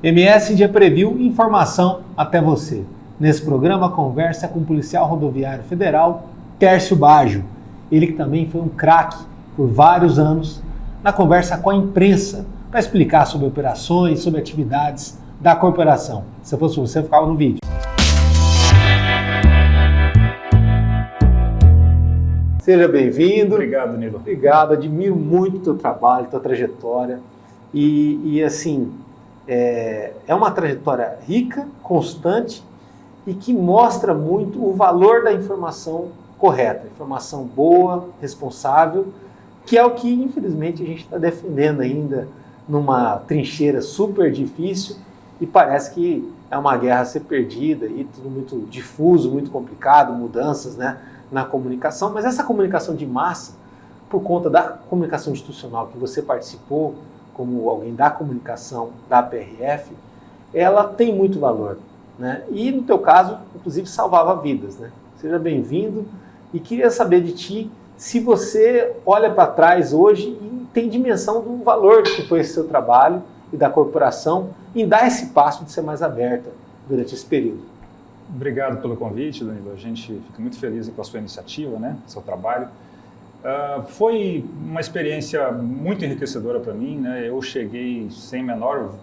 MS em Dia Preview, informação até você. Nesse programa, a conversa é com o policial rodoviário federal, Tércio Baggio. Ele que também foi um craque por vários anos na conversa com a imprensa para explicar sobre operações, sobre atividades da corporação. Se eu fosse você, eu ficava no vídeo. Seja bem-vindo. Obrigado, Nilo. Obrigado, admiro muito o teu trabalho, tua trajetória. E assim, é uma trajetória rica, constante e que mostra muito o valor da informação correta, informação boa, responsável, que é o que, infelizmente, a gente está defendendo ainda numa trincheira super difícil e parece que é uma guerra a ser perdida e tudo muito difuso, muito complicado, mudanças, né, na comunicação. Mas essa comunicação de massa, por conta da comunicação institucional que você participou, como alguém da comunicação da PRF, ela tem muito valor, né? E no teu caso, inclusive, salvava vidas, né? Seja bem-vindo e queria saber de ti se você olha para trás hoje e tem dimensão do valor que foi esse seu trabalho e da corporação em dar esse passo de ser mais aberta durante esse período. Obrigado pelo convite, Danilo. A gente fica muito feliz com a sua iniciativa, né? Seu trabalho. Foi uma experiência muito enriquecedora para mim, né? Eu cheguei sem menor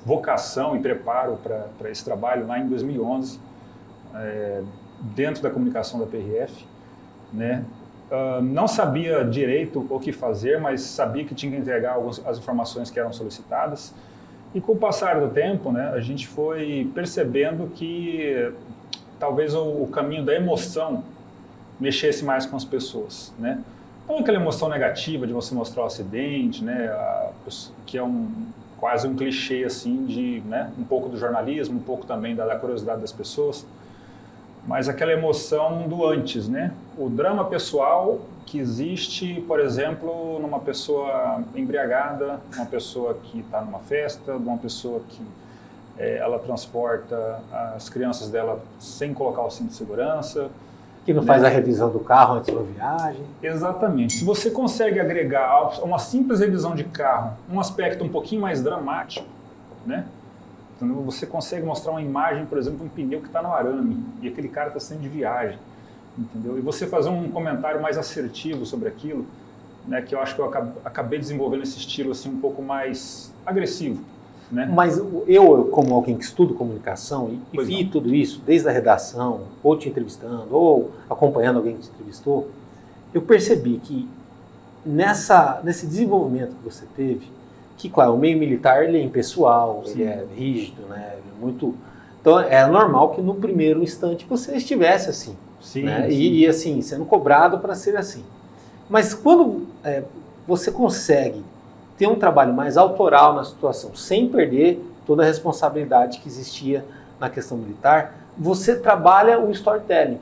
vocação e preparo para esse trabalho lá em 2011, dentro da comunicação da PRF, né? Não sabia direito o que fazer, mas sabia que tinha que entregar as informações que eram solicitadas. E com o passar do tempo, né, a gente foi percebendo que talvez o caminho da emoção mexesse mais com as pessoas, né? Não aquela emoção negativa de você mostrar o acidente, né, que é quase um clichê assim de, né, um pouco do jornalismo, um pouco também da curiosidade das pessoas, mas aquela emoção do antes, né? O drama pessoal que existe, por exemplo, numa pessoa embriagada, uma pessoa que está numa festa, uma pessoa que ela transporta as crianças dela sem colocar o cinto de segurança, que não faz a revisão do carro antes da viagem. Exatamente. Se você consegue agregar a uma simples revisão de carro um aspecto um pouquinho mais dramático, né? Então, você consegue mostrar uma imagem, por exemplo, de um pneu que está no arame e aquele cara está saindo de viagem, entendeu? E você fazer um comentário mais assertivo sobre aquilo, né? Que eu acho que eu acabei desenvolvendo esse estilo assim um pouco mais agressivo, né? Mas eu, como alguém que estuda comunicação e vi tudo isso, desde a redação, ou te entrevistando, ou acompanhando alguém que te entrevistou, eu percebi que nesse desenvolvimento que você teve, que, claro, o meio militar ele é impessoal, sim, ele é rígido, né? Ele é muito... Então, é normal que no primeiro instante você estivesse assim, sim, né? Sim. E assim, sendo cobrado para ser assim. Mas quando você consegue ter um trabalho mais autoral na situação, sem perder toda a responsabilidade que existia na questão militar, você trabalha o storytelling.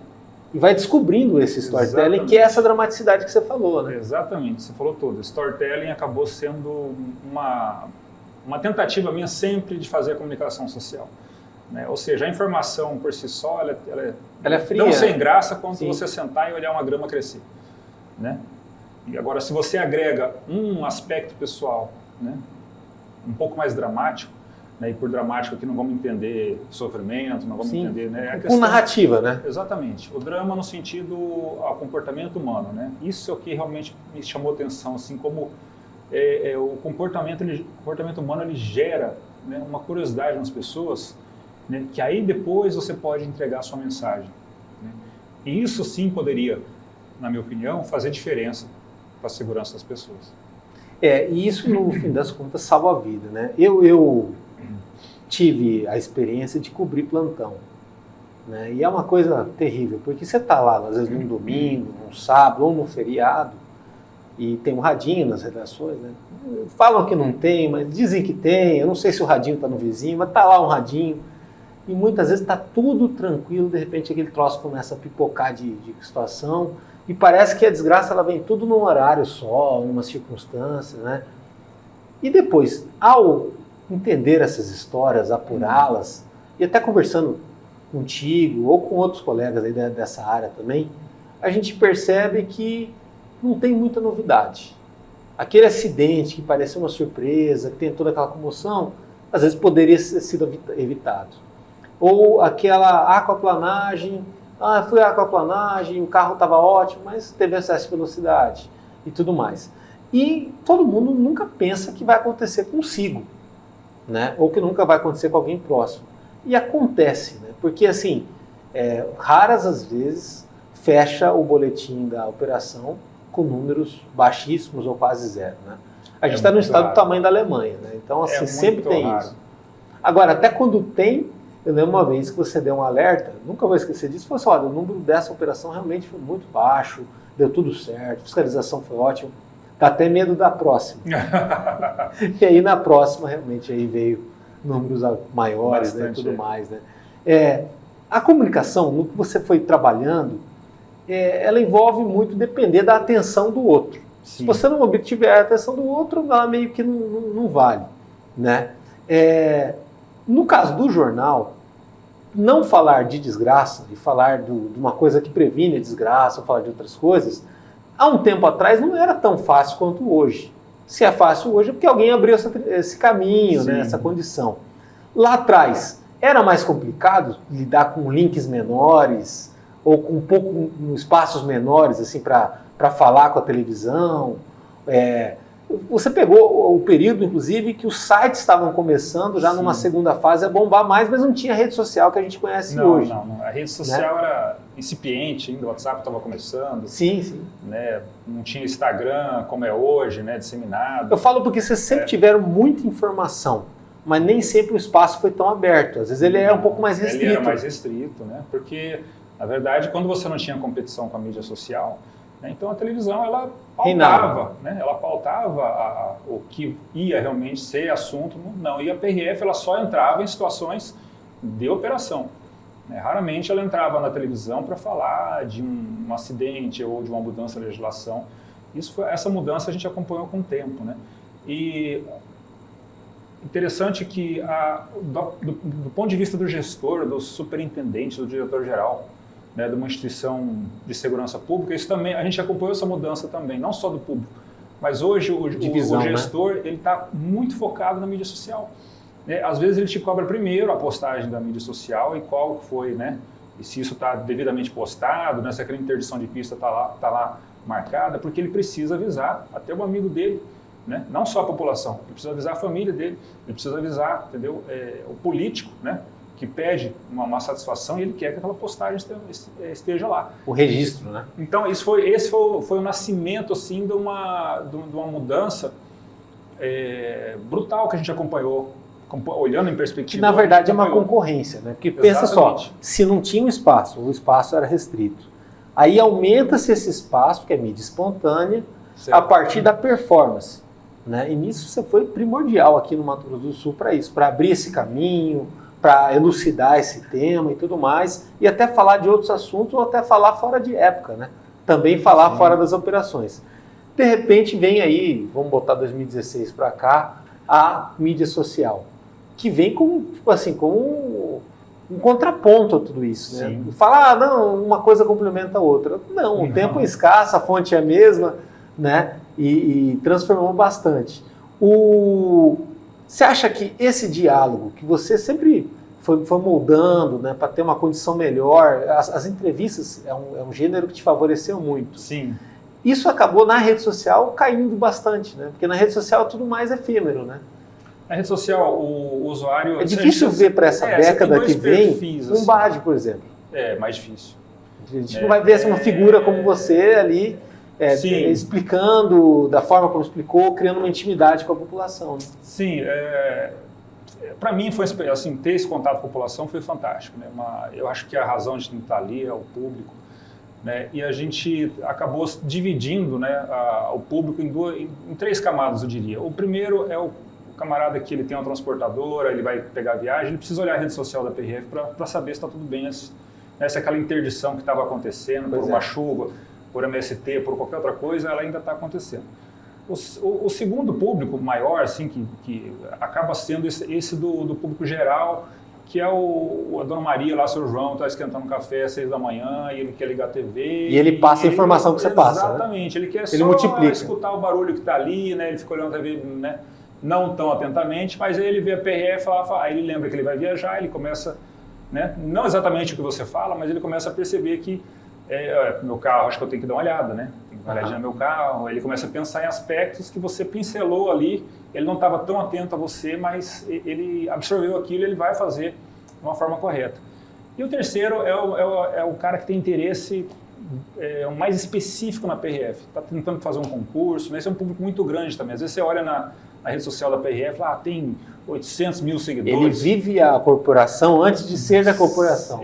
E vai descobrindo esse storytelling, exatamente, que é essa dramaticidade que você falou, né? Exatamente, você falou tudo. Storytelling acabou sendo uma tentativa minha sempre de fazer a comunicação social, né? Ou seja, a informação por si só, ela é fria, tão sem graça quanto, sim, você sentar e olhar uma grama crescer, né? E agora, se você agrega um aspecto pessoal, né, um pouco mais dramático, né, e por dramático aqui não vamos entender sofrimento, não vamos, sim, entender, né, a questão, com narrativa, né? Exatamente. O drama no sentido ao comportamento humano, né? Isso é o que realmente me chamou atenção, assim, como o comportamento humano ele gera, né, uma curiosidade nas pessoas, né, que aí depois você pode entregar a sua mensagem, né? E isso sim poderia, na minha opinião, fazer diferença para a segurança das pessoas. E isso, no fim das contas, salva a vida, né? Eu tive a experiência de cobrir plantão, né? E é uma coisa terrível, porque você está lá, às vezes, num domingo, num sábado ou num feriado, e tem um radinho nas redações, né? Falam que não tem, mas dizem que tem. Eu não sei se o radinho está no vizinho, mas está lá um radinho. E muitas vezes está tudo tranquilo, de repente aquele troço começa a pipocar de situação, e parece que a desgraça ela vem tudo num horário só, numa circunstância, né? E depois, ao entender essas histórias, apurá-las, e até conversando contigo ou com outros colegas aí dessa área também, a gente percebe que não tem muita novidade. Aquele acidente que pareceu uma surpresa, que tem toda aquela comoção, às vezes poderia ter sido evitado. Ou aquela aquaplanagem, fui à aquaplanagem, o carro estava ótimo, mas teve excesso de velocidade e tudo mais. E todo mundo nunca pensa que vai acontecer consigo, né? Ou que nunca vai acontecer com alguém próximo. E acontece, né? Porque assim, raras as vezes fecha o boletim da operação com números baixíssimos ou quase zero, né? A gente está no estado do tamanho da Alemanha, né? Então assim, sempre tem isso. Agora, até quando tem, eu lembro uma vez que você deu um alerta, nunca vou esquecer disso, foi assim, olha, o número dessa operação realmente foi muito baixo, deu tudo certo, fiscalização foi ótima, dá até medo da próxima. E aí na próxima realmente aí veio números maiores, né, e tudo mais, né? A comunicação, no que você foi trabalhando, ela envolve muito depender da atenção do outro. Sim. Se você não obtiver a atenção do outro, ela meio que não vale, né? No caso do jornal, não falar de desgraça e falar de uma coisa que previne a desgraça ou falar de outras coisas, há um tempo atrás não era tão fácil quanto hoje. Se é fácil hoje é porque alguém abriu esse caminho, né, essa condição. Lá atrás era mais complicado lidar com links menores ou com espaços menores assim, para falar com a televisão. Você pegou o período, inclusive, que os sites estavam começando já numa segunda fase a bombar mais, mas não tinha rede social que a gente conhece hoje. Não. A rede social, né, era incipiente ainda, o WhatsApp estava começando. Sim. Né, não tinha Instagram como é hoje, né, disseminado. Eu falo porque vocês sempre tiveram muita informação, mas nem sempre o espaço foi tão aberto. Às vezes ele é um pouco mais restrito. Ele era mais restrito, né? Porque, na verdade, quando você não tinha competição com a mídia social, então a televisão ela pautava, né? Ela pautava o que ia realmente ser assunto, não. E a PRF ela só entrava em situações de operação. Né? Raramente ela entrava na televisão para falar de um acidente ou de uma mudança na legislação. Essa mudança a gente acompanhou com o tempo, né? E interessante que do ponto de vista do gestor, do superintendente, do diretor-geral, né, de uma instituição de segurança pública, isso também, a gente acompanhou essa mudança também, não só do público, mas hoje o gestor, né, ele está muito focado na mídia social. Né? Às vezes ele te cobra primeiro a postagem da mídia social e qual foi, né, e se isso está devidamente postado, né, se aquela interdição de pista está lá marcada, porque ele precisa avisar até o amigo dele, né? Não só a população, ele precisa avisar a família dele, ele precisa avisar, entendeu? O político, né, que pede uma satisfação e ele quer que aquela postagem esteja lá. O registro, né? Então, esse foi o nascimento, assim, de uma mudança brutal que a gente acompanhou, olhando em perspectiva. Que, na verdade, é uma concorrência, né? Porque pensa só, se não tinha um espaço, o espaço era restrito. Aí aumenta-se esse espaço, que é mídia espontânea, certo, a partir da performance. Né? E nisso você foi primordial aqui no Mato Grosso do Sul para isso, para abrir esse caminho, para elucidar esse tema e tudo mais, e até falar de outros assuntos ou até falar fora de época, né? Também falar fora das operações. De repente vem aí, vamos botar 2016 para cá, a mídia social, que vem como, tipo assim, como um contraponto a tudo isso. Né? Falar, não, uma coisa complementa a outra. Não, o tempo é escasso, a fonte é a mesma, né? E transformou bastante. Você acha que esse diálogo, que você sempre foi moldando, né, para ter uma condição melhor, as entrevistas é um gênero que te favoreceu muito. Sim. Isso acabou na rede social caindo bastante, né? Porque na rede social tudo mais é efêmero, né? Na rede social, o usuário... É difícil ver para essa década que vem um Bad, por exemplo. É, mais difícil. A gente não vai ver uma figura como você ali... explicando da forma como explicou, criando uma intimidade com a população. Né? Sim, para mim foi assim, ter esse contato com a população foi fantástico. Né? Eu acho que a razão de estar ali é o público, né? E a gente acabou dividindo, né, o público em três camadas, eu diria. O primeiro é o camarada que ele tem uma transportadora, ele vai pegar a viagem, ele precisa olhar a rede social da PRF para saber se está tudo bem, se aquela interdição que estava acontecendo por uma chuva, por MST, por qualquer outra coisa, ela ainda está acontecendo. O segundo público maior, assim, que acaba sendo esse do público geral, que é a Dona Maria, lá, seu João, está esquentando café às 6 da manhã e ele quer ligar a TV. E ele passa a informação que você passa. Exatamente, né? Ele quer multiplica. Escutar o barulho que está ali, né? Ele fica olhando a TV, né? não tão atentamente, mas aí ele vê a PRF, aí ele lembra que ele vai viajar, ele começa, né, não exatamente o que você fala, mas ele começa a perceber que meu carro, acho que eu tenho que dar uma olhada, né? Tem que dar uma olhadinha no meu carro. Ele começa a pensar em aspectos que você pincelou ali, ele não estava tão atento a você, mas ele absorveu aquilo e ele vai fazer de uma forma correta. E o terceiro é o cara que tem interesse mais específico na PRF, está tentando fazer um concurso, né? Esse é um público muito grande também. Às vezes você olha na rede social da PRF, tem 800 mil seguidores. Ele vive a corporação antes de ser da corporação.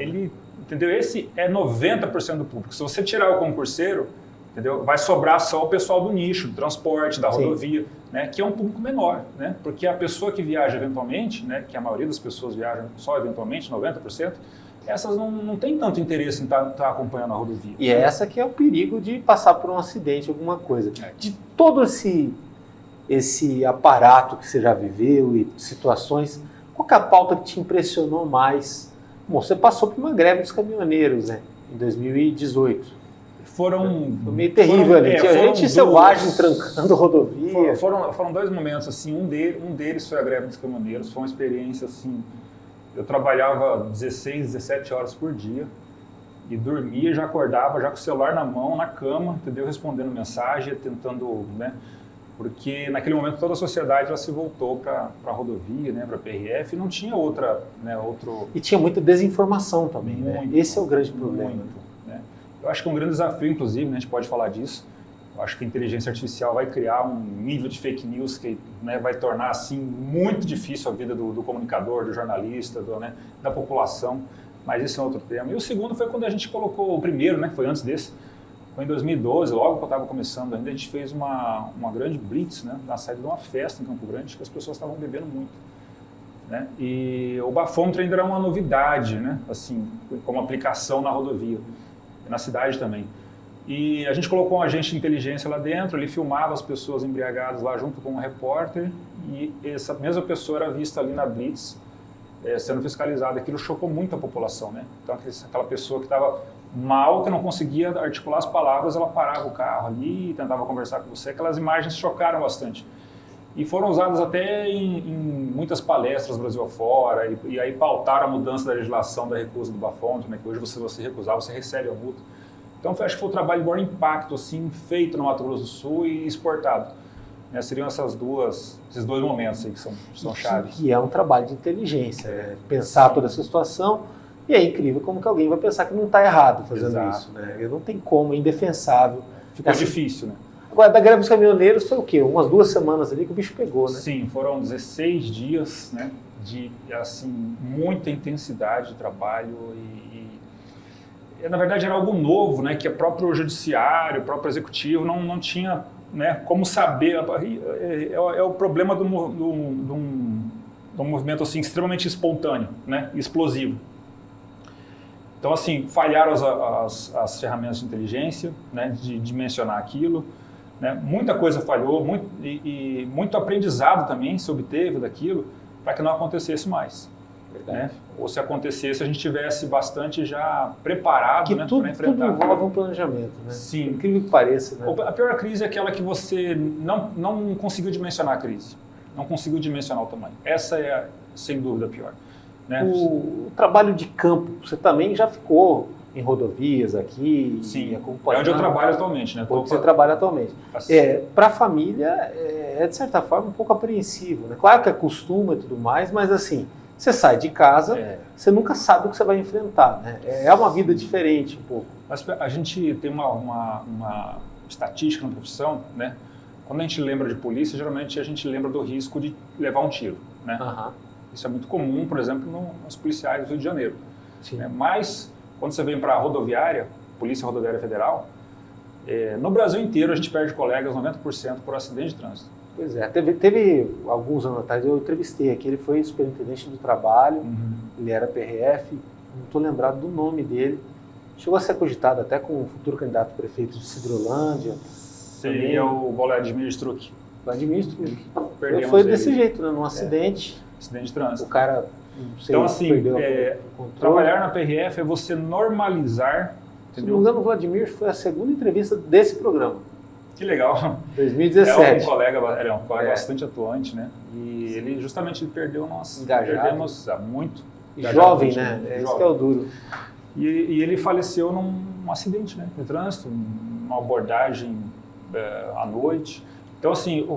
Entendeu? Esse é 90% do público. Se você tirar o concurseiro, entendeu? Vai sobrar só o pessoal do nicho, do transporte, da rodovia, né? Que é um público menor, né? Porque a pessoa que viaja eventualmente, né? Que a maioria das pessoas viajam só eventualmente, 90%, essas não tem tanto interesse em estar acompanhando a rodovia. E essa que é o perigo de passar por um acidente, alguma coisa. De todo esse aparato que você já viveu e situações, qual que é a pauta que te impressionou mais? Bom, você passou por uma greve dos caminhoneiros, né? Em 2018. Foi meio terrível ali. Tinha gente selvagem trancando rodovia. Foram dois momentos, assim. Um deles foi a greve dos caminhoneiros. Foi uma experiência, assim... Eu trabalhava 16, 17 horas por dia e dormia, já acordava, já com o celular na mão, na cama, entendeu? Respondendo mensagem, tentando, né? Porque naquele momento toda a sociedade já se voltou para a rodovia, né? Para a PRF, e não tinha outra, né? E tinha muita desinformação também, né? Esse é o grande problema. Né? Eu acho que é um grande desafio, inclusive, né? A gente pode falar disso. Eu acho que a inteligência artificial vai criar um nível de fake news que, né, vai tornar assim muito difícil a vida do comunicador, do jornalista, né, da população, mas esse é outro tema. E o segundo foi quando a gente colocou, o primeiro, né, foi antes desse, foi em 2012, logo que eu estava começando ainda, a gente fez uma grande blitz, né, na saída de uma festa em Campo Grande, que as pessoas estavam bebendo muito. Né, e o bafômetro ainda era uma novidade, né, assim, como aplicação na rodovia, na cidade também. E a gente colocou um agente de inteligência lá dentro, ele filmava as pessoas embriagadas lá junto com um repórter, e essa mesma pessoa era vista ali na blitz, sendo fiscalizada. Aquilo chocou muito a população, né? Então aquela pessoa que estava mal, que não conseguia articular as palavras, ela parava o carro ali e tentava conversar com você. Aquelas imagens chocaram bastante. E foram usadas até em muitas palestras Brasil afora, e aí pautaram a mudança da legislação da recusa do bafômetro, né? Que hoje você recusar, você recebe a multa. Então, acho que foi um trabalho de maior impacto, assim, feito no Mato Grosso do Sul e exportado. Seriam esses dois momentos aí que são chaves. Que é um trabalho de inteligência, né? Pensar toda essa situação, e é incrível como que alguém vai pensar que não está errado fazendo isso, né? Não tem como, é indefensável. Ficou difícil, né? Agora, da greve dos caminhoneiros foi o quê? Umas 2 semanas ali que o bicho pegou, né? Sim, foram 16 dias, né, de, assim, muita intensidade de trabalho na verdade era algo novo, né, que o próprio judiciário, o próprio executivo não tinha, né, como saber. É o problema de um movimento assim, extremamente espontâneo, né, explosivo. Então, assim, falharam as ferramentas de inteligência, né, de dimensionar aquilo, né, muita coisa falhou, muito aprendizado também se obteve daquilo para que não acontecesse mais. Né? Ou se acontecesse, a gente tivesse bastante já preparado, né, para enfrentar. Tudo envolve um planejamento, né? Sim. Incrível que pareça, né? A pior crise é aquela que você não conseguiu dimensionar a crise, não conseguiu dimensionar o tamanho. Essa é, sem dúvida, a pior. Né? O trabalho de campo, você também já ficou em rodovias aqui? Sim, é onde eu trabalho atualmente. Né? Onde você trabalha atualmente. Para a família, de certa forma, um pouco apreensivo, né? Claro que acostuma e tudo mais, mas assim... Você sai de casa, você nunca sabe o que você vai enfrentar, né? É uma vida diferente um pouco. Mas a gente tem uma estatística na profissão, né? Quando a gente lembra de polícia, geralmente a gente lembra do risco de levar um tiro, né? Isso é muito comum, por exemplo, nos policiais do Rio de Janeiro. Né? Mas, quando você vem para a rodoviária, Polícia Rodoviária Federal, no Brasil inteiro a gente perde colegas 90% por acidente de trânsito. Pois é, teve alguns anos atrás, eu entrevistei aqui, ele foi superintendente do trabalho, ele era PRF, não estou lembrado do nome dele, chegou a ser cogitado até com o futuro candidato a prefeito de Cidrolândia. Seria o Vladimir Struck. Vladimir Struck. Foi desse jeito, né, num acidente. Acidente de trânsito. O cara, não sei, então, assim, perdeu o controle. Trabalhar na PRF é você normalizar... Se não me engano, o Vladimir foi a segunda entrevista desse programa. Que legal. 2017. Ele é um colega bastante atuante, né? E ele justamente perdeu nós perdemos muito. Jovem, né? Isso que é o duro. E ele faleceu num acidente, né? De trânsito, uma abordagem à noite. Então, assim,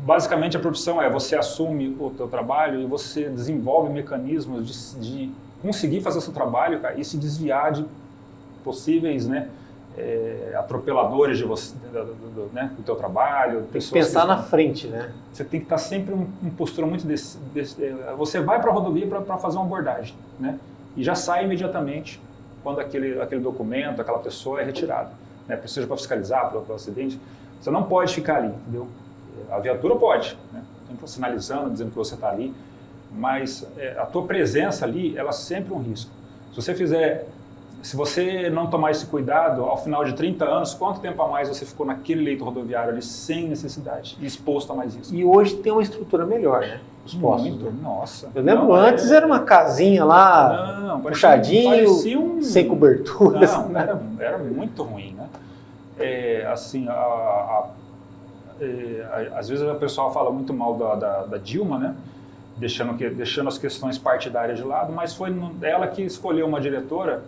basicamente a profissão você assume o teu trabalho e você desenvolve mecanismos de conseguir fazer o seu trabalho, cara, e se desviar de possíveis, né, atropeladores de você, né, do teu trabalho. Tem que pensar na frente, né? Você tem que estar sempre em postura muito você vai para a rodovia para fazer uma abordagem, né? E já sai imediatamente quando aquele documento, aquela pessoa é retirada, né? Seja para fiscalizar, para o acidente. Você não pode ficar ali, entendeu? A viatura pode, né? Sempre sinalizando, dizendo que você está ali, mas a tua presença ali, ela sempre é um risco. Se você não tomar esse cuidado, ao final de 30 anos, quanto tempo a mais você ficou naquele leito rodoviário ali sem necessidade e exposto a mais risco? E hoje tem uma estrutura melhor, né? Os postos. Muito, né? Nossa. Eu lembro antes era uma casinha lá, puxadinho, sem cobertura. Não, era muito ruim, né? Assim, às vezes o pessoal fala muito mal da Dilma, né? Deixando as questões partidárias de lado, mas foi ela que escolheu uma diretora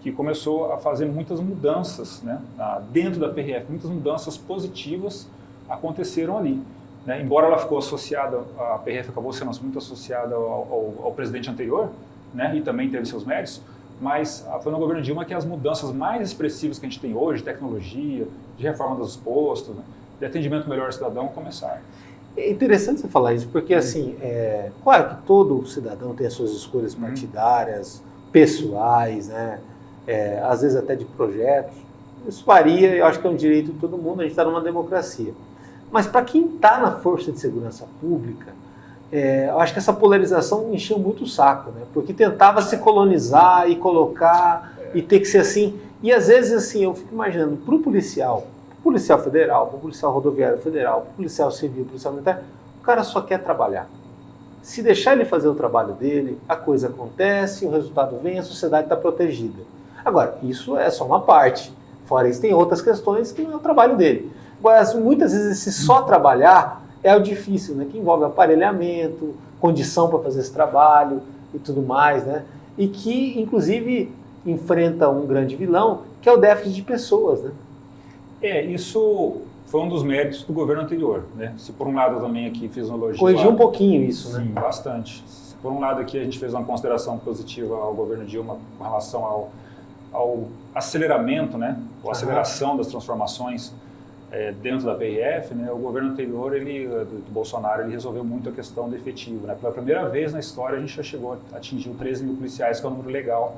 que começou a fazer muitas mudanças, né, dentro da PRF, muitas mudanças positivas aconteceram ali, né? Embora ela ficou associada, a PRF acabou sendo muito associada ao presidente anterior, né, e também teve seus méritos, mas foi no governo Dilma que as mudanças mais expressivas que a gente tem hoje, de tecnologia, de reforma dos postos, né, de atendimento melhor ao cidadão, começaram. É interessante você falar isso, porque assim, claro que todo cidadão tem as suas escolhas partidárias, pessoais, né? Às vezes até de projetos. Isso varia, eu acho que é um direito de todo mundo, a gente está numa democracia. Mas para quem está na Força de Segurança Pública, eu acho que essa polarização encheu muito o saco, né? Porque tentava se colonizar e colocar, e ter que ser assim. E às vezes assim, eu fico imaginando, para o policial federal, para o policial rodoviário federal, para o policial civil, policial militar, o cara só quer trabalhar. Se deixar ele fazer o trabalho dele, a coisa acontece, o resultado vem, a sociedade está protegida. Agora, isso é só uma parte. Fora isso, tem outras questões que não é o trabalho dele. Agora, muitas vezes, esse só trabalhar é o difícil, né? Que envolve aparelhamento, condição para fazer esse trabalho e tudo mais, né? E que, inclusive, enfrenta um grande vilão, que é o déficit de pessoas, né? Isso foi um dos méritos do governo anterior, né? Se por um lado eu também aqui fiz um elogio... Corrigiu um pouquinho isso, né? Sim, bastante. Se por um lado aqui a gente fez uma consideração positiva ao governo Dilma com relação ao aceleramento, né? A aceleração das transformações dentro da PRF, né? O governo anterior, do Bolsonaro, ele resolveu muito a questão do efetivo, né? Pela primeira vez na história a gente já chegou a atingir 13 mil policiais, que é o número legal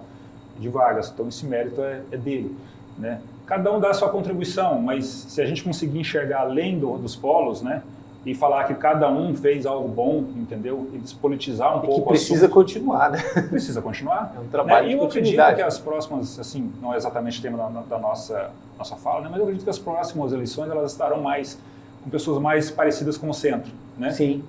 de vagas. Então esse mérito é dele, né? Cada um dá a sua contribuição, mas se a gente conseguir enxergar além dos polos, né, e falar que cada um fez algo bom, entendeu? E despolitizar um pouco. Que precisa continuar, né? Precisa continuar. É um trabalho de E eu acredito continuidade. que as próximas, assim, não é exatamente o tema da nossa fala, né, mas eu acredito que as próximas eleições elas estarão com pessoas mais parecidas com o centro, né? Sim.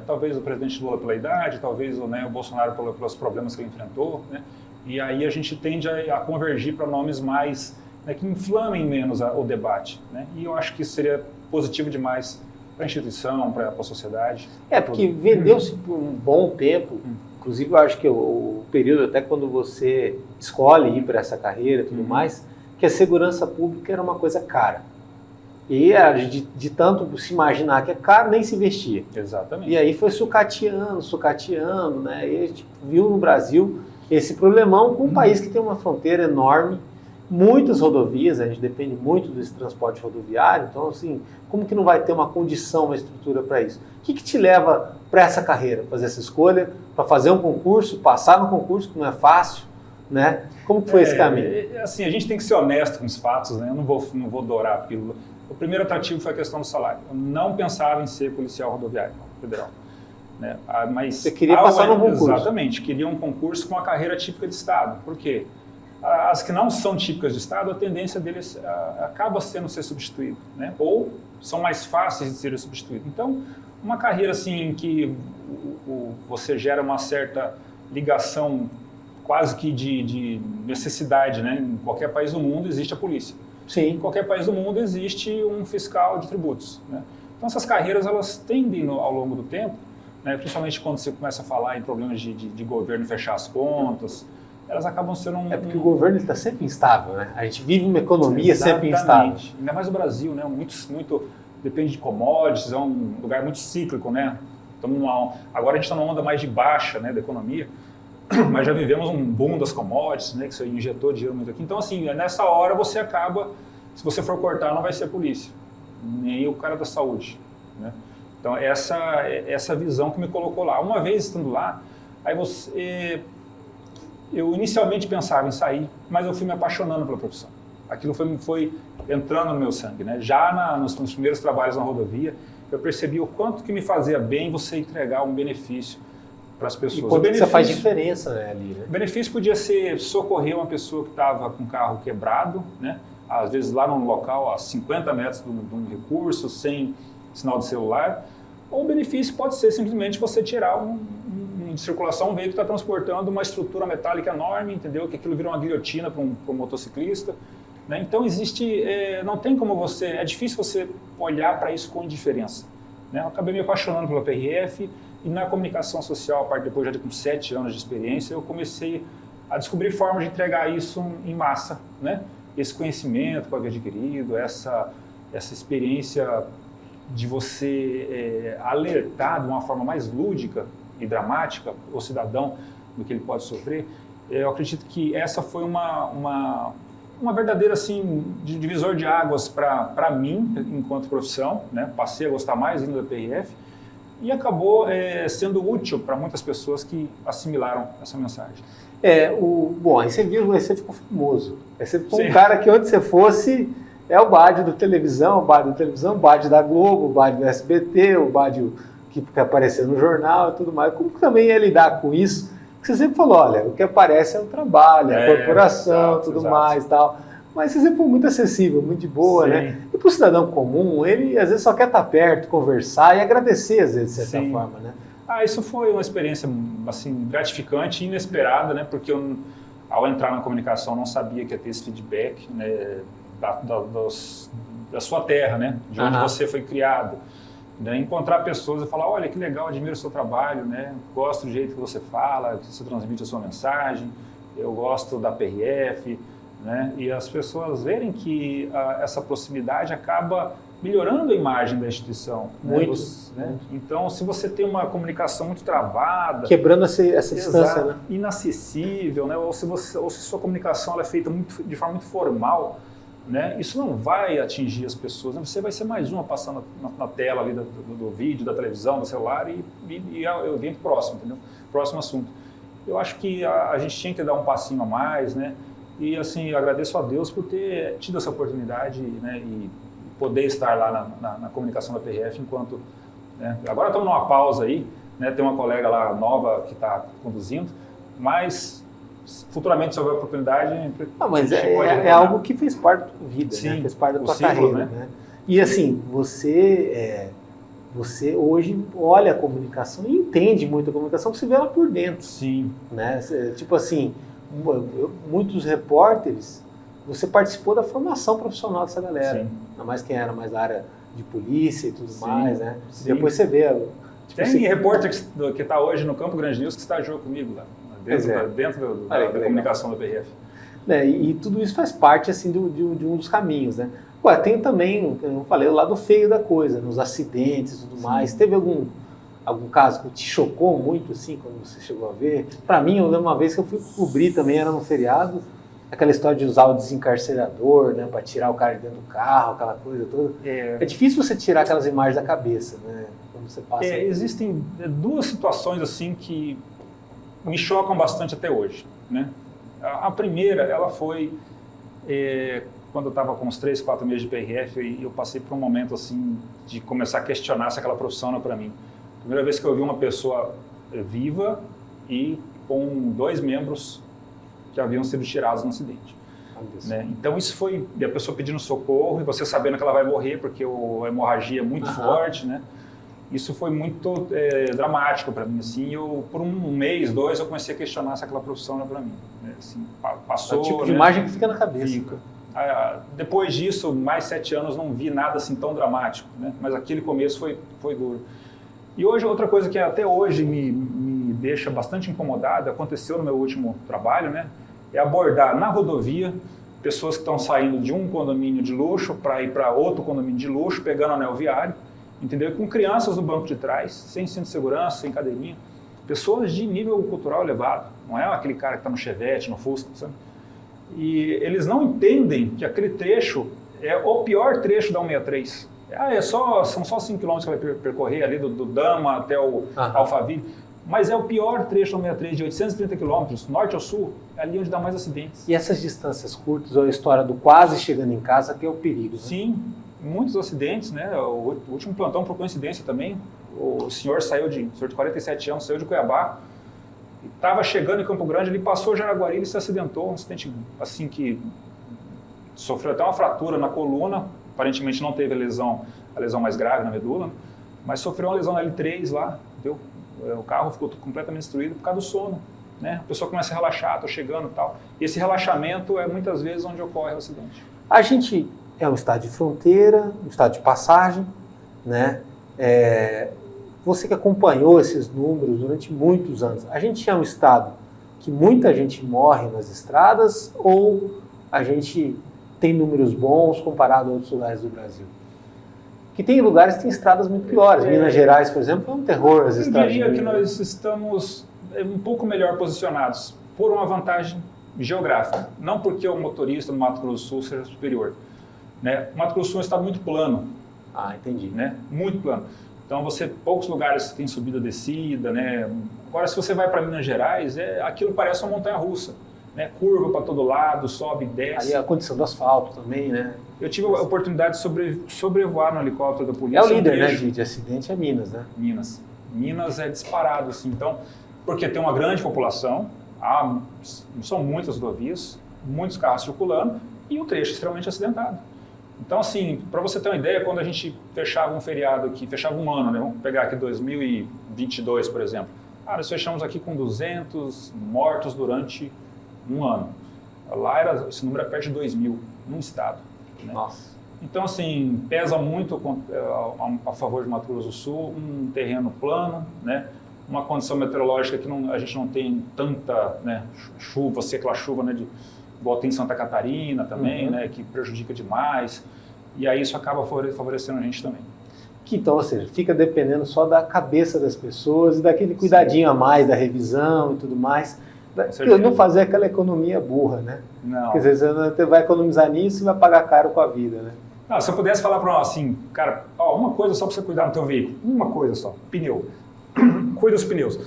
Talvez o presidente Lula pela idade, talvez o Bolsonaro pelos problemas que ele enfrentou, né? E aí a gente tende a convergir para nomes mais... que inflamem menos o debate, né? E eu acho que isso seria positivo demais para a instituição, para a sociedade. Porque vendeu-se por um bom tempo, inclusive eu acho que o período até quando você escolhe ir para essa carreira e tudo mais, que a segurança pública era uma coisa cara. E de tanto se imaginar que é caro, nem se investia. Exatamente. E aí foi sucateando, né? E a gente viu no Brasil esse problemão com um país que tem uma fronteira enorme, muitas rodovias, a gente depende muito desse transporte rodoviário, então assim, como que não vai ter uma condição, uma estrutura para isso? O que te leva para essa carreira, fazer essa escolha, para fazer um concurso, passar no concurso, que não é fácil, né? Como que foi esse caminho? Assim, a gente tem que ser honesto com os fatos, né? Eu não vou dourar a pílula. O primeiro atrativo foi a questão do salário. Eu não pensava em ser policial rodoviário federal, né? Mas você queria passar no concurso? Exatamente, queria um concurso com a carreira típica de Estado. Por quê? As que não são típicas de Estado, a tendência deles acaba sendo ser substituído, né? Ou são mais fáceis de serem substituídos. Então, uma carreira assim em que você gera uma certa ligação quase que de necessidade, né? Em qualquer país do mundo existe a polícia. Sim. Em qualquer país do mundo existe um fiscal de tributos, né? Então essas carreiras elas tendem ao longo do tempo, né, principalmente quando você começa a falar em problemas de governo fechar as contas, elas acabam sendo É porque o governo está sempre instável, né? A gente vive uma economia sempre Exatamente. instável. Ainda mais o Brasil, né? Muito depende de commodities, é um lugar muito cíclico, né? Agora a gente está numa onda mais de baixa, né, da economia, mas já vivemos um boom das commodities, né, que você injetou dinheiro muito aqui. Então, assim, nessa hora você acaba, se você for cortar, não vai ser a polícia, nem o cara da saúde, né? Então, essa visão que me colocou lá. Uma vez estando lá, eu inicialmente pensava em sair, mas eu fui me apaixonando pela profissão. Aquilo foi entrando no meu sangue, né? Já nos primeiros trabalhos na rodovia, eu percebi o quanto que me fazia bem você entregar um benefício para as pessoas. E quanto você faz diferença, né, ali, né? O benefício podia ser socorrer uma pessoa que estava com o carro quebrado, né? Às vezes lá num local a 50 metros de um recurso, sem sinal de celular. Ou o benefício pode ser simplesmente você tirar de circulação um veículo que está transportando uma estrutura metálica enorme, entendeu? Que aquilo vira uma guilhotina para um motociclista, né? Então não tem como é difícil você olhar para isso com indiferença, né? Eu acabei me apaixonando pela PRF e na comunicação social, depois já com 7 anos de experiência, eu comecei a descobrir formas de entregar isso em massa, né? Esse conhecimento que eu havia adquirido, essa experiência de você alertar de uma forma mais lúdica e dramática o cidadão do que ele pode sofrer. Eu acredito que essa foi uma verdadeira assim, divisor de águas para mim, enquanto profissão, né? Passei a gostar mais ainda da PRF e acabou sendo útil para muitas pessoas que assimilaram essa mensagem. Bom, aí você ficou famoso. Aí você ficou um cara que onde você fosse é o Bade do televisão, o Bade da Globo, o Bade do SBT, o Bade que apareceu no jornal e tudo mais. Como que também ia lidar com isso? Porque você sempre falou, olha, o que aparece é o trabalho, a corporação, tudo mais e tal. Mas você sempre foi muito acessível, muito de boa, né? E para o cidadão comum, ele às vezes só quer estar perto, conversar e agradecer, às vezes, de certa forma, né? Isso foi uma experiência assim, gratificante e inesperada, né? Porque eu, ao entrar na comunicação, não sabia que ia ter esse feedback, né? Da sua terra, né? De onde você foi criado. Né? Encontrar pessoas e falar, olha, que legal, admiro o seu trabalho, né? Gosto do jeito que você fala, que você transmite a sua mensagem, eu gosto da PRF, né? E as pessoas verem que essa proximidade acaba melhorando a imagem da instituição. Muito, né? Então, se você tem uma comunicação muito travada... Quebrando essa distância, né? Inacessível, né? Ou se sua comunicação ela é feita de forma muito formal, né? Isso não vai atingir as pessoas, né? Você vai ser mais uma passando na tela ali do vídeo, da televisão, do celular e eu venho próximo, entendeu? Próximo assunto. Eu acho que a gente tinha que dar um passinho a mais, né? E assim, eu agradeço a Deus por ter tido essa oportunidade, né? E poder estar lá na comunicação da PRF enquanto... Né? Agora estamos numa pausa aí, né? Tem uma colega lá nova que está conduzindo, mas... futuramente, se houver oportunidade... mas é algo que fez parte da tua vida, né? Fez parte da tua carreira, né? E assim, você hoje olha a comunicação e entende muito a comunicação, que você vê ela por dentro. Sim. Né? Tipo assim, muitos repórteres, você participou da formação profissional dessa galera. Sim. Ainda mais quem era mais da área de polícia e tudo mais, né? E depois você vê... Tem repórter que está hoje no Campo Grande News que estagiou comigo lá. Dentro da comunicação da PRF. E tudo isso faz parte assim, de um dos caminhos, né? Tem também, eu falei, o lado feio da coisa, nos acidentes e tudo mais. Teve algum caso que te chocou muito, assim, quando você chegou a ver? Para mim, eu lembro uma vez que eu fui cobrir também, era no feriado, aquela história de usar o desencarcerador, né, para tirar o cara de dentro do carro, aquela coisa toda. É difícil você tirar aquelas imagens da cabeça, né? Quando você passa... Existem duas situações, assim, que me chocam bastante até hoje, né? A primeira, ela foi quando eu estava com uns 3, 4 meses de PRF e eu passei por um momento assim de começar a questionar se aquela profissão era para mim. Primeira vez que eu vi uma pessoa viva e com 2 membros que haviam sido tirados no acidente. Né? Então isso foi a pessoa pedindo socorro e você sabendo que ela vai morrer porque a hemorragia é muito forte, né? Isso foi muito dramático para mim, assim, por 1 mês, 2, eu comecei a questionar se aquela profissão era para mim, né? Assim, passou... É o tipo de imagem que fica na cabeça. Fica. Depois disso, mais 7 anos, não vi nada assim tão dramático, né? Mas aquele começo foi duro. E hoje, outra coisa que até hoje me deixa bastante incomodado, aconteceu no meu último trabalho, né? É abordar na rodovia pessoas que estão saindo de um condomínio de luxo para ir para outro condomínio de luxo, pegando anel viário, entendeu? Com crianças no banco de trás, sem cinto de segurança, sem cadeirinha. Pessoas de nível cultural elevado, não é aquele cara que está no Chevette, no Fusca, sabe? E eles não entendem que aquele trecho é o pior trecho da 163. São só 5 km que vai percorrer ali do Dama até o Alphaville, mas é o pior trecho da 163, de 830 km, norte ao sul, é ali onde dá mais acidentes. E essas distâncias curtas, ou a história do quase chegando em casa, que é o perigo, né? Sim, muitos acidentes, né? O último plantão, por coincidência também, o senhor de 47 anos, saiu de Cuiabá, estava chegando em Campo Grande, ele passou Jaraguari, ele se acidentou, um acidente assim que sofreu até uma fratura na coluna, aparentemente não teve a lesão mais grave na medula, né? Mas sofreu uma lesão na L3 lá, entendeu? O carro ficou completamente destruído por causa do sono, né? A pessoa começa a relaxar, estou chegando e tal. E esse relaxamento é muitas vezes onde ocorre o acidente. A gente é um estado de fronteira, um estado de passagem, né? Você que acompanhou esses números durante muitos anos, a gente é um estado que muita gente morre nas estradas ou a gente tem números bons comparado a outros lugares do Brasil? Que tem lugares que têm estradas muito piores. Minas Gerais, por exemplo, é um terror as estradas. Eu diria que nós estamos um pouco melhor posicionados por uma vantagem geográfica. Não porque o motorista no Mato Grosso do Sul seja superior, né? O Mato Grosso do Sul é um estado muito plano. Entendi. Né? Muito plano. Então, poucos lugares tem subida, descida, né? Agora, se você vai para Minas Gerais, aquilo parece uma montanha-russa, né? Curva para todo lado, sobe, desce. Aí a condição do asfalto também, né? Eu tive a oportunidade de sobrevoar no helicóptero da polícia. É o líder, né, de acidente, é Minas, né? Minas é disparado, assim. Então, porque tem uma grande população, são muitas rodovias, muitos carros circulando e um trecho extremamente acidentado. Então, assim, para você ter uma ideia, quando a gente fechava um feriado aqui, fechava um ano, né? Vamos pegar aqui 2022, por exemplo. Nós fechamos aqui com 200 mortos durante um ano. Lá esse número é perto de 2.000 num estado. Né? Nossa. Então, assim, pesa muito a favor de Mato Grosso do Sul, um terreno plano, né? Uma condição meteorológica que a gente não tem tanta, né, chuva, aquela chuva, né, igual tem em Santa Catarina também, né, que prejudica demais, e aí isso acaba favorecendo a gente também. Então, ou seja, fica dependendo só da cabeça das pessoas e daquele cuidadinho a mais da revisão e tudo mais, não fazer aquela economia burra, né? Não. Quer dizer, você vai economizar nisso e vai pagar caro com a vida, né? Não, se eu pudesse falar para assim, cara, uma coisa só para você cuidar do teu veículo, uma coisa só, pneu. Cuida dos pneus,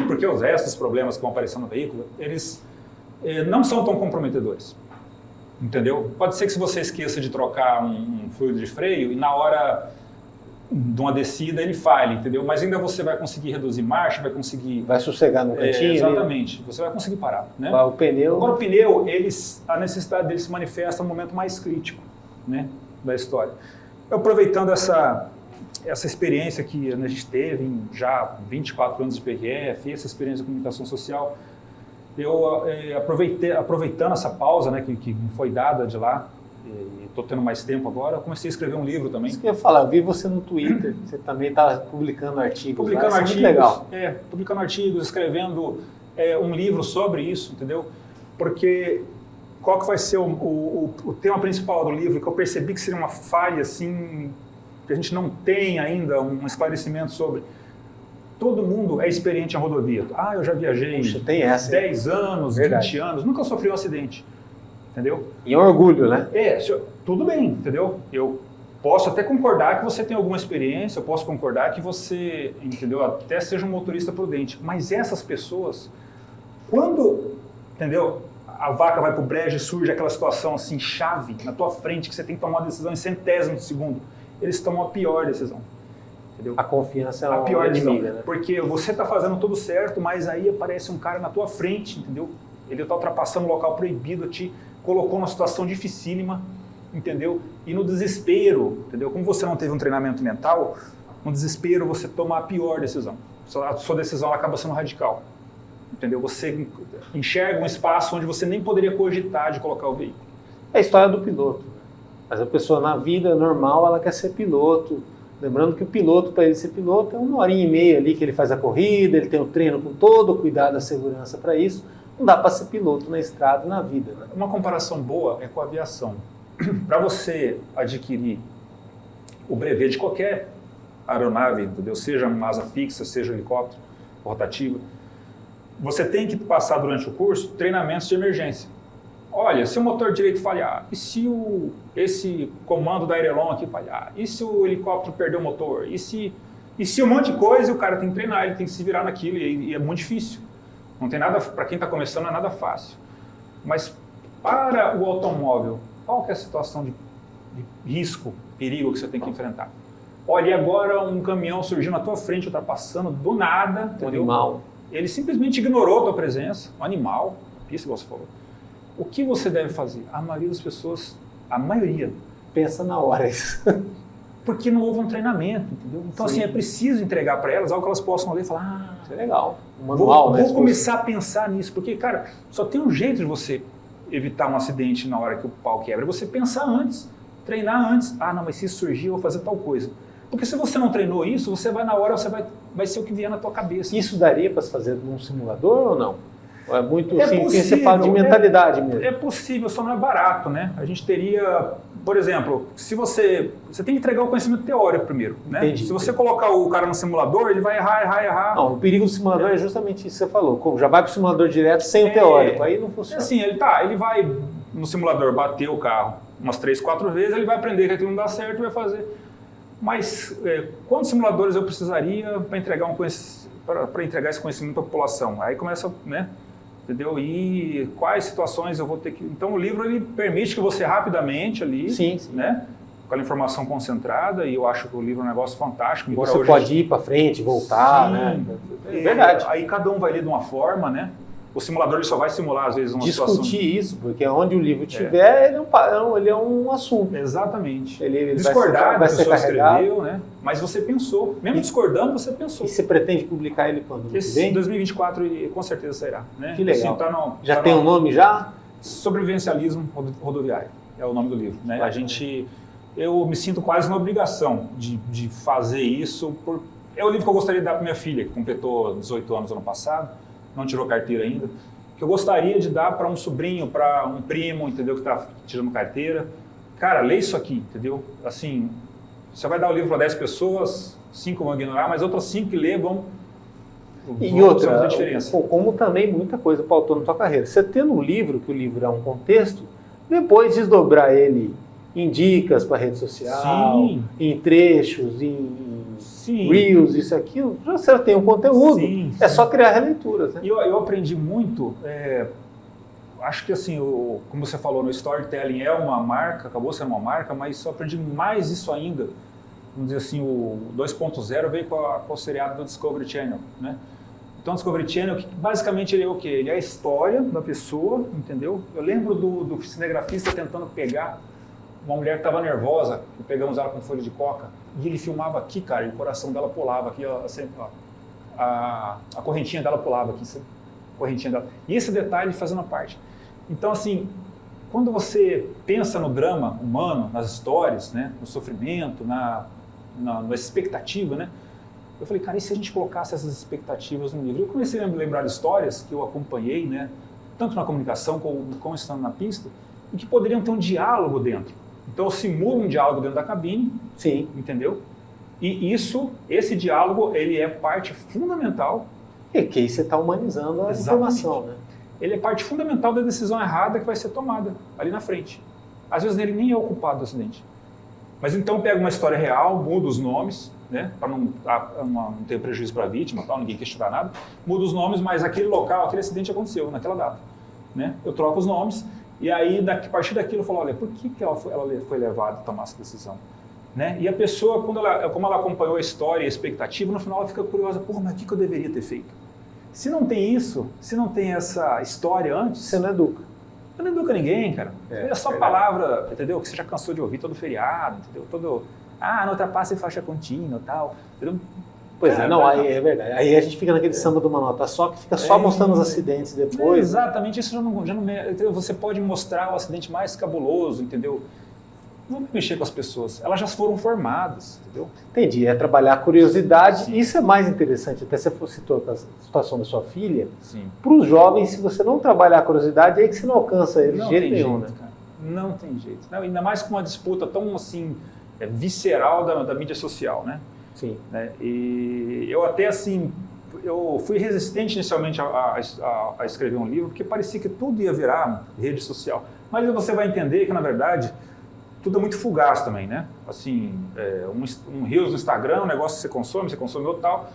porque os restos dos problemas que vão aparecer no veículo, eles não são tão comprometedores, entendeu? Pode ser que se você esqueça de trocar um fluido de freio e na hora de uma descida ele falhe, entendeu? Mas ainda você vai conseguir reduzir marcha, vai sossegar no cantinho. Exatamente, você vai conseguir parar, né? O pneu... Agora o pneu, a necessidade dele se manifesta no momento mais crítico, né, da história. Aproveitando essa experiência que a gente teve em já 24 anos de PRF, essa experiência de comunicação social, eu aproveitando essa pausa, né, que me foi dada de lá, e estou tendo mais tempo agora, eu comecei a escrever um livro também. Isso que eu ia falar, eu vi você no Twitter, você também está publicando artigos. Publicando artigos, muito legal. Publicando artigos, escrevendo um livro sobre isso, entendeu? Porque qual que vai ser o tema principal do livro, que eu percebi que seria uma falha, assim, que a gente não tem ainda um esclarecimento sobre. Todo mundo é experiente em rodovia. Eu já viajei 10 anos, verdade. 20 anos, nunca sofri um acidente. Entendeu? E é um orgulho, né? Tudo bem, entendeu? Eu posso até concordar que você tem alguma experiência, eu posso concordar que você, entendeu, até seja um motorista prudente, mas essas pessoas, quando, entendeu, a vaca vai pro brejo e surge aquela situação assim, chave, na tua frente, que você tem que tomar uma decisão em centésimo de segundo, eles tomam a pior decisão. Entendeu? A confiança é a pior inimiga, né? Porque você está fazendo tudo certo, mas aí aparece um cara na tua frente, entendeu? Ele está ultrapassando o local proibido, te colocou numa situação dificílima, entendeu? E no desespero, entendeu? Como você não teve um treinamento mental, no desespero você toma a pior decisão. A sua decisão acaba sendo radical, entendeu? Você enxerga um espaço onde você nem poderia cogitar de colocar o veículo. É a história do piloto. Mas a pessoa na vida normal, ela quer ser piloto. Lembrando que o piloto, para ele ser piloto, é 1h30 ali que ele faz a corrida, ele tem o treino com todo o cuidado da segurança para isso. Não dá para ser piloto na estrada, na vida. Né? Uma comparação boa é com a aviação. Para você adquirir o brevet de qualquer aeronave, entendeu? Seja uma asa fixa, seja um helicóptero, rotativa, você tem que passar durante o curso treinamentos de emergência. Olha, se o motor direito falhar, e se esse comando da aileron aqui falhar, e se o helicóptero perder o motor, e se um monte de coisa, o cara tem que treinar, ele tem que se virar naquilo, e é muito difícil. Não tem nada, para quem está começando, não é nada fácil. Mas para o automóvel, qual que é a situação de risco, perigo que você tem que enfrentar? Olha, e agora um caminhão surgiu na tua frente, ultrapassando do nada, entendeu? Animal. Ele simplesmente ignorou a tua presença, um animal, isso que você falou. O que você deve fazer? A maioria das pessoas, a maioria, pensa na hora isso. Porque não houve um treinamento, entendeu? Então, Sim. assim, é preciso entregar para elas algo que elas possam ler e falar, isso é legal. Um manual, né? Vou começar a pensar nisso, porque, cara, só tem um jeito de você evitar um acidente na hora que o pau quebra, é você pensar antes, treinar antes. Ah, não, mas se isso surgir, eu vou fazer tal coisa. Porque se você não treinou isso, você vai na hora, vai ser o que vier na tua cabeça. Isso daria para se fazer num simulador ou não? Ou é muito É assim, possível, você fala de mentalidade mesmo? É possível, só não é barato, né? A gente teria, por exemplo, se você tem que entregar o conhecimento teórico primeiro, né? Entendi. Se você colocar o cara no simulador, ele vai errar. Não, o perigo do simulador é justamente isso que você falou. Já vai para o simulador direto sem o teórico, aí não funciona. Assim, ele vai no simulador bater o carro umas 3, 4 vezes, ele vai aprender que aquilo não dá certo e vai fazer. Mas quantos simuladores eu precisaria para entregar esse conhecimento à população? Aí começa, né? Entendeu? E quais situações eu vou ter que... Então o livro ele permite que você rapidamente ali, sim. Né? Com a informação concentrada, e eu acho que o livro é um negócio fantástico. Embora você pode ir para frente, voltar, sim, né? É verdade. Aí cada um vai ler de uma forma, né? O simulador ele só vai simular, às vezes, uma situação... Discutir isso, porque onde o livro estiver, ele é um assunto. Exatamente. Ele discordar vai da ser pessoa carregado. Escreveu, né? Mas você pensou. Mesmo discordando, você pensou. E você pretende publicar ele quando? Em 2024, com certeza sairá. Né? Que legal. Assim, já tem um nome já? Sobrevivencialismo rodoviário. É o nome do livro. Né? Eu me sinto quase na obrigação de fazer isso. É o livro que eu gostaria de dar para minha filha, que completou 18 anos ano passado, não tirou carteira ainda, que eu gostaria de dar para um sobrinho, para um primo, entendeu, que está tirando carteira. Cara, lê isso aqui, entendeu? Assim, você vai dar o livro para 10 pessoas, 5 vão ignorar, mas outras 5 que lê vão outra, a diferença. Como também muita coisa pautou na tua carreira. Você tendo um livro, que o livro é um contexto, depois desdobrar ele em dicas para rede social, sim, em trechos, em sim, reels, isso, aquilo, você tem um conteúdo, sim, é só criar releituras. Né? E eu aprendi muito, acho que assim, como você falou, no storytelling é uma marca, acabou sendo uma marca, mas eu aprendi mais isso ainda. Vamos dizer assim, o 2.0 veio com o seriado do Discovery Channel, né? Então, o Discovery Channel, que basicamente ele é o quê? Ele é a história da pessoa, entendeu? Eu lembro do cinegrafista tentando pegar uma mulher que estava nervosa, que pegamos ela com folha de coca, e ele filmava aqui, cara, e o coração dela pulava aqui, ó, assim, ó, a correntinha dela pulava aqui, a correntinha dela. E esse detalhe fazendo a parte. Então, assim, quando você pensa no drama humano, nas histórias, né, no sofrimento, na expectativa, né, eu falei, cara, e se a gente colocasse essas expectativas no livro? Eu comecei a me lembrar de histórias que eu acompanhei, né, tanto na comunicação como estando na pista, e que poderiam ter um diálogo dentro. Então eu simulo um diálogo dentro da cabine, sim, entendeu? E esse diálogo, ele é parte fundamental. E que aí você está humanizando a informação, né? Ele é parte fundamental da decisão errada que vai ser tomada ali na frente. Às vezes ele nem é o culpado do acidente. Mas então pega uma história real, muda os nomes, né, para não ter prejuízo para a vítima, tal, ninguém questionar nada, muda os nomes, mas aquele local, aquele acidente aconteceu naquela data. Né? Eu troco os nomes e aí, a partir daquilo, eu falo, olha, por que ela foi levada a tomar essa decisão? Né? E a pessoa, como ela acompanhou a história e a expectativa, no final ela fica curiosa, porra, mas o que eu deveria ter feito? Se não tem isso, se não tem essa história antes... Você não educa. Você não educa ninguém, cara. É só palavra, entendeu? Que você já cansou de ouvir todo feriado, entendeu? Não ultrapasse faixa contínua e tal. Entendeu? Pois é, não, aí é verdade. Aí a gente fica naquele samba de uma nota só, que fica só mostrando os acidentes depois. Exatamente, isso você pode mostrar o acidente mais cabuloso, entendeu? Vamos mexer com as pessoas, elas já foram formadas, entendeu? Entendi, é trabalhar a curiosidade. Sim. Isso é mais interessante, até se você citou a situação da sua filha. Sim. Para os jovens, se você não trabalhar a curiosidade, é aí que você não alcança eles de jeito nenhum, né? Cara. Não tem jeito. Não, ainda mais com uma disputa tão assim, visceral da mídia social, né? Sim. Né? E eu até assim, eu fui resistente inicialmente a escrever um livro, porque parecia que tudo ia virar rede social. Mas você vai entender que, na verdade, tudo é muito fugaz também, né? Assim, um Reels no Instagram, um negócio que você consome outro tal.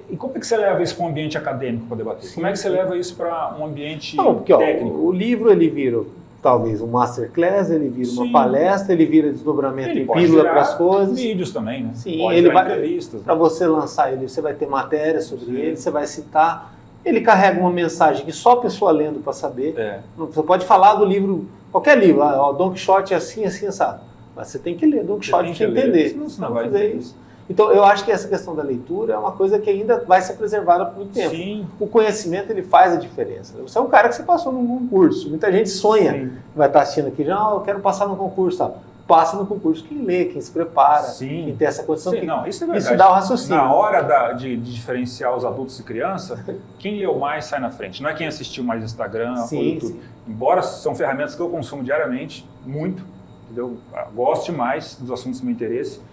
E como é que você leva isso para um ambiente acadêmico para debater? Sim, como é que você leva isso para um ambiente porque, técnico? O livro, ele vira talvez um masterclass, ele vira uma palestra, ele vira desdobramento em pílula para as coisas. Vídeos também, né? Sim, pode ele virar vai, entrevistas. para você lançar ele, você vai ter matéria sobre ele, você vai citar. Ele carrega uma mensagem que só a pessoa lendo para saber. Você pode falar do livro, qualquer livro, Don Quixote é assim, assim, assado. Mas você tem que ler Don Quixote para entender. Senão você não vai fazer isso. Então, eu acho que essa questão da leitura é uma coisa que ainda vai ser preservada por muito tempo. Sim. O conhecimento, ele faz a diferença. Você é um cara que você passou num concurso. Muita gente sonha, Sim. vai estar assistindo aqui, já, eu quero passar no concurso. Tá? Passa no concurso. Quem lê, quem se prepara, Sim. quem tem essa condição. Sim, não, isso é verdade. Isso dá o raciocínio. Na hora de diferenciar os adultos e criança, quem leu mais sai na frente. Não é quem assistiu mais Instagram ou YouTube. Sim. Embora são ferramentas que eu consumo diariamente, muito, entendeu? Gosto demais dos assuntos do meu interesse.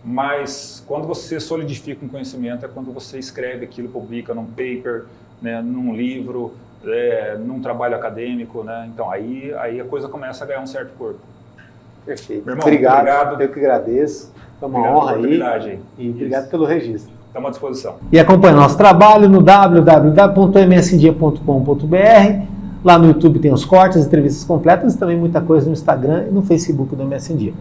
Mas quando você solidifica um conhecimento é quando você escreve aquilo, publica num paper, né, num livro, num trabalho acadêmico, né? Então aí a coisa começa a ganhar um certo corpo. Perfeito. Meu irmão, obrigado. Eu que agradeço. Foi uma honra aí. E obrigado pelo registro. Estamos à disposição. E acompanhe nosso trabalho no www.msdia.com.br. Lá no YouTube tem os cortes, as entrevistas completas e também muita coisa no Instagram e no Facebook do MS Dia.